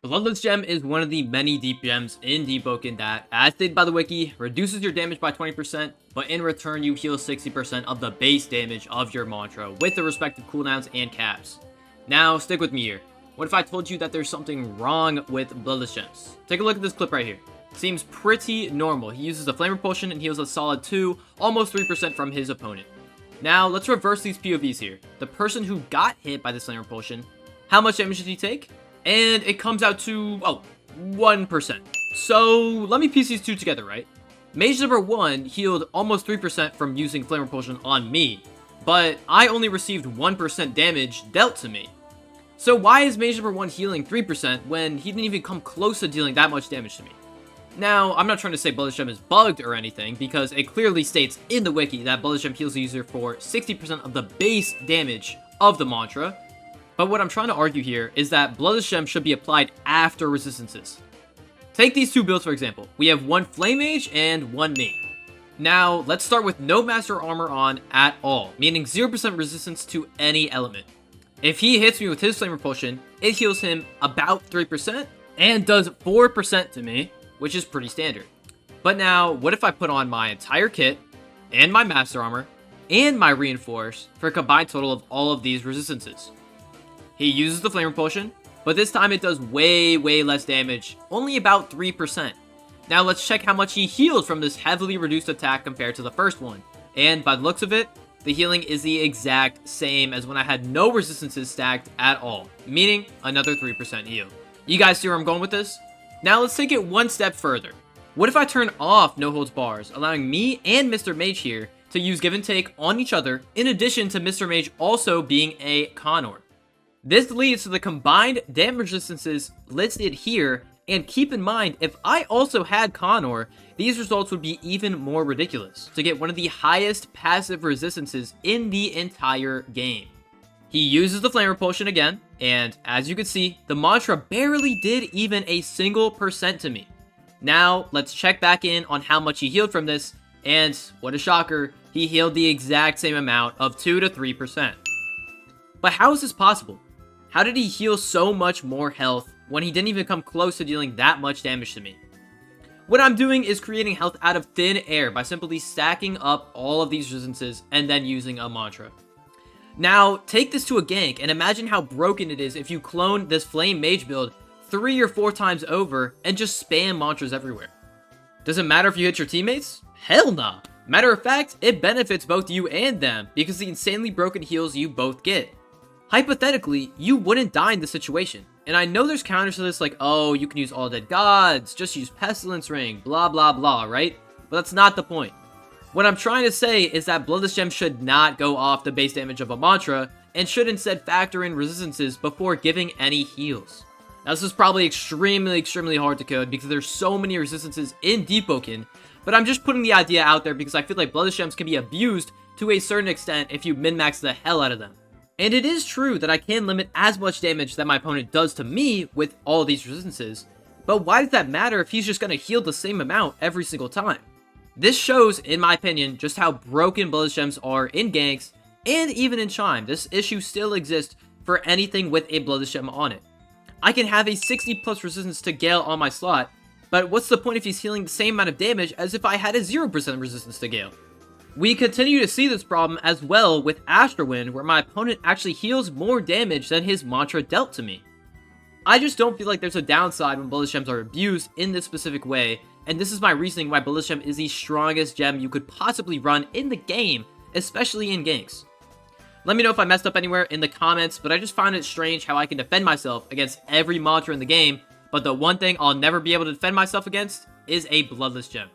Bloodless Gem is one of the many deep gems in Deepwoken that, as stated by the wiki, reduces your damage by 20%, but in return you heal 60% of the base damage of your mantra with the respective cooldowns and caps. Now, stick with me here. What if I told you that there's something wrong with Bloodless Gems? Take a look at this clip right here. Seems pretty normal. He uses the Flame Repulsion and heals a solid 2, almost 3% from his opponent. Now, let's reverse these POVs here. The person who got hit by the Flame Repulsion, how much damage did he take? And it comes out to, 1%. So, let me piece these two together, right? Mage number 1 healed almost 3% from using Flame Repulsion on me, but I only received 1% damage dealt to me. So why is Mage number 1 healing 3% when he didn't even come close to dealing that much damage to me? Now, I'm not trying to say Bloodless Gem is bugged or anything, because it clearly states in the wiki that Bloodless Gem heals the user for 60% of the base damage of the mantra. But what I'm trying to argue here is that Bloodless Gem should be applied after resistances. Take these two builds for example. We have one Flame Mage and one me. Now, let's start with no Master Armor on at all, meaning 0% resistance to any element. If he hits me with his Flame Repulsion, it heals him about 3% and does 4% to me, which is pretty standard. But now, what if I put on my entire kit, and my Master Armor, and my Reinforce for a combined total of all of these resistances? He uses the Flame Repulsion, but this time it does way less damage, only about 3%. Now let's check how much he healed from this heavily reduced attack compared to the first one. And by the looks of it, the healing is the exact same as when I had no resistances stacked at all, meaning another 3% heal. You guys see where I'm going with this? Now let's take it one step further. What if I turn off No Holds Bars, allowing me and Mr. Mage here to use give and take on each other, in addition to Mr. Mage also being a Connor? This leads to the combined damage resistances listed here, and keep in mind, if I also had Connor, these results would be even more ridiculous, to get one of the highest passive resistances in the entire game. He uses the Flame Repulsion again, and as you can see, the mantra barely did even a single percent to me. Now, let's check back in on how much he healed from this, and what a shocker, he healed the exact same amount of 2 to 3%. But how is this possible? How did he heal so much more health when he didn't even come close to dealing that much damage to me? What I'm doing is creating health out of thin air by simply stacking up all of these resistances and then using a mantra. Now, take this to a gank and imagine how broken it is if you clone this Flame Mage build 3 or 4 times over and just spam mantras everywhere. Does it matter if you hit your teammates? Hell nah. Matter of fact, it benefits both you and them because the insanely broken heals you both get. Hypothetically, you wouldn't die in this situation. And I know there's counters to this like, oh, you can use All Dead Gods, just use Pestilence Ring, blah blah blah, right? But that's not the point. What I'm trying to say is that Bloodless Gem should not go off the base damage of a mantra, and should instead factor in resistances before giving any heals. Now this is probably extremely hard to code because there's so many resistances in Deepwoken, but I'm just putting the idea out there because I feel like Bloodless Gems can be abused to a certain extent if you min-max the hell out of them. And it is true that I can limit as much damage that my opponent does to me with all these resistances, but why does that matter if he's just going to heal the same amount every single time? This shows, in my opinion, just how broken Bloodless Gems are in ganks, and even in Chime. This issue still exists for anything with a Bloodless Gem on it. I can have a 60 plus resistance to Gale on my slot, but what's the point if he's healing the same amount of damage as if I had a 0% resistance to Gale? We continue to see this problem as well with Astrowind, where my opponent actually heals more damage than his mantra dealt to me. I just don't feel like there's a downside when Bloodless Gems are abused in this specific way, and this is my reasoning why Bloodless Gem is the strongest gem you could possibly run in the game, especially in ganks. Let me know if I messed up anywhere in the comments, but I just found it strange how I can defend myself against every mantra in the game, but the one thing I'll never be able to defend myself against is a Bloodless Gem.